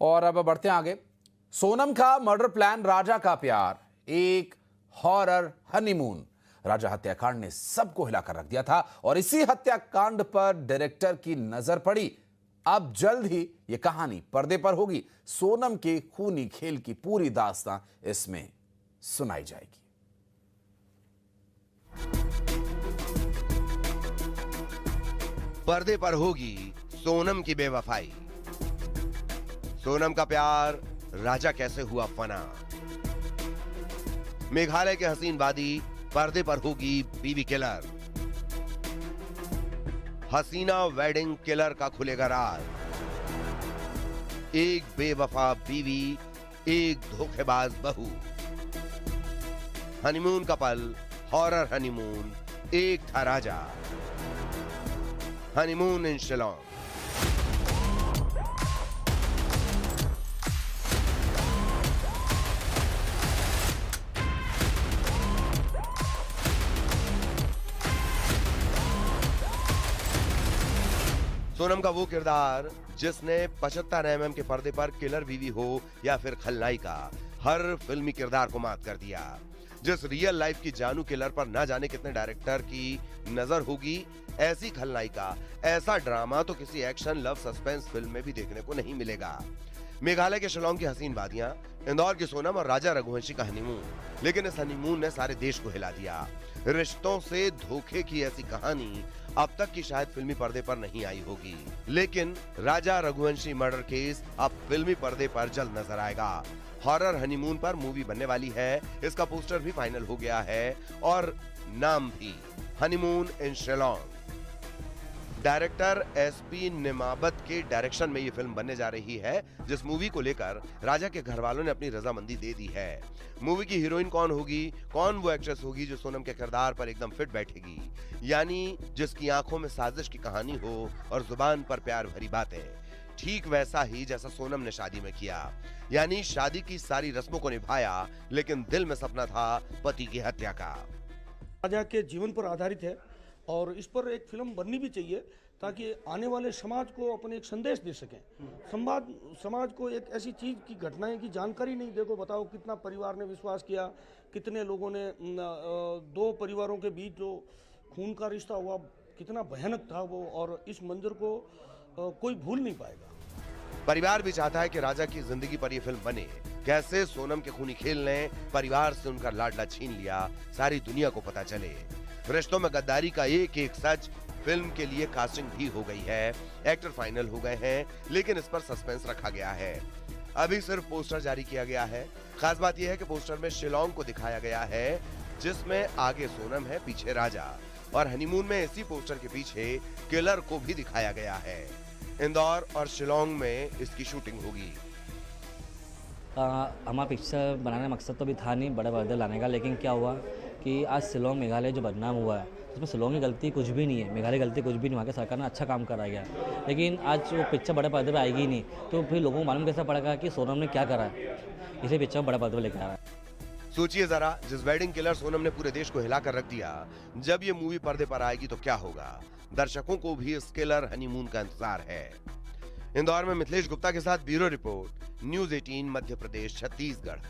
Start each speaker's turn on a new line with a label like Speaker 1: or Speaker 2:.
Speaker 1: और अब बढ़ते हैं आगे। सोनम का मर्डर प्लान, राजा का प्यार, एक हॉरर हनीमून। राजा हत्याकांड ने सबको हिलाकर रख दिया था और इसी हत्याकांड पर डायरेक्टर की नजर पड़ी। अब जल्द ही यह कहानी पर्दे पर होगी। सोनम के खूनी खेल की पूरी दास्तां इसमें सुनाई जाएगी।
Speaker 2: पर्दे पर होगी सोनम की बेवफाई, सोनम का प्यार, राजा कैसे हुआ फना। मेघालय के हसीन वादी पर्दे पर होगी बीवी किलर, हसीना वेडिंग किलर का खुलेगा राज। एक बेवफा बीवी, एक धोखेबाज बहू, हनीमून का पल, हॉरर हनीमून, एक था राजा। Honeymoon in Shillong. सोनम का वो किरदार जिसने 75 mm के पर्दे पर किलर बीवी हो या फिर खलनायिका, हर फिल्मी किरदार को मात कर दिया। जिस रियल लाइफ की जानू किलर पर ना जाने कितने डायरेक्टर की नजर होगी, ऐसी खलनायिका, ऐसा ड्रामा तो किसी एक्शन लव सस्पेंस फिल्म में भी देखने को नहीं मिलेगा। मेघालय के शिलोंग की हसीन वादियां, इंदौर की सोनम और राजा रघुवंशी का हनीमून, लेकिन इस हनीमून ने सारे देश को हिला दिया। रिश्तों से धोखे की ऐसी कहानी अब तक की शायद फिल्मी पर्दे पर नहीं आई होगी, लेकिन राजा रघुवंशी मर्डर केस अब फिल्मी पर्दे पर जल्द नजर आएगा। हॉरर हनीमून पर मूवी बनने वाली है, इसका पोस्टर भी फाइनल हो गया है और नाम भी, honeymoon in Shillong. Director SP Nimabat के डायरेक्शन में ये फिल्म बनने जा रही है, जिस मूवी को लेकर राजा के घर वालों ने अपनी रजामंदी दे दी है। मूवी की हीरोइन कौन होगी, कौन वो एक्ट्रेस होगी जो सोनम के किरदार पर एकदम फिट बैठेगी, यानी जिसकी आंखों में साजिश की कहानी हो और जुबान पर प्यार भरी बातें। ठीक वैसा ही जैसा सोनम ने शादी में किया, यानी शादी की सारी रस्मों को निभाया, लेकिन दिल में सपना था पति की हत्या का।
Speaker 3: राजा के जीवन पर आधारित है और इस पर एक फिल्म बननी भी चाहिए ताकि आने वाले समाज को अपन एक संदेश दे सकें। समाज को एक ऐसी चीज़ की घटनाएं की जानकारी नहीं। देखो बताओ कितना परिवार ने विश्वास किया, कितने लोगों ने, दो परिवारों के बीच जो खून का रिश्ता हुआ कितना भयानक था वो, और इस मंजर को कोई भूल नहीं पाएगा।
Speaker 2: परिवार भी चाहता है कि राजा की जिंदगी पर यह फिल्म बने। कैसे सोनम के खूनी खेल ने परिवार से उनका लाडला छीन लिया, सारी दुनिया को पता चले। रिश्तों में गद्दारी का एक एक सच। फिल्म के लिए कास्टिंग भी हो गई है, एक्टर फाइनल हो गए हैं, लेकिन इस पर सस्पेंस रखा गया है। अभी सिर्फ पोस्टर जारी किया गया है। खास बात यह है कि पोस्टर में शिलोंग को दिखाया गया है, जिसमें आगे सोनम है, पीछे राजा, और हनीमून में इसी पोस्टर के पीछे किलर को भी दिखाया गया है। इंदौर और शिलोंग में इसकी शूटिंग होगी।
Speaker 4: हमारा पिक्चर बनाने का मकसद तो भी था नहीं बड़े पर्दे लाने का, लेकिन क्या हुआ कि आज शिलोंग मेघालय जो बदनाम हुआ है, उसमें शिलोंग की गलती कुछ भी नहीं है, मेघालय की गलती कुछ भी नहीं। वहाँ की सरकार ने अच्छा काम करा गया, लेकिन आज वो पिक्चर बड़े पर्दे पे आएगी ही नहीं, तो फिर लोगों को मालूम कैसे पड़ेगा कि सोनम ने क्या करा है। इसे पिक्चर बड़े पर्दे पे लेकर आ रहा है।
Speaker 2: सोचिए जरा, जिस वेडिंग किलर सोनम ने पूरे देश को हिलाकर रख दिया, जब ये मूवी पर्दे पर आएगी तो क्या होगा। दर्शकों को भी इस किलर हनीमून का इंतजार है। इंदौर में मिथिलेश गुप्ता के साथ bureau report, news 18 Madhya Pradesh Chhattisgarh.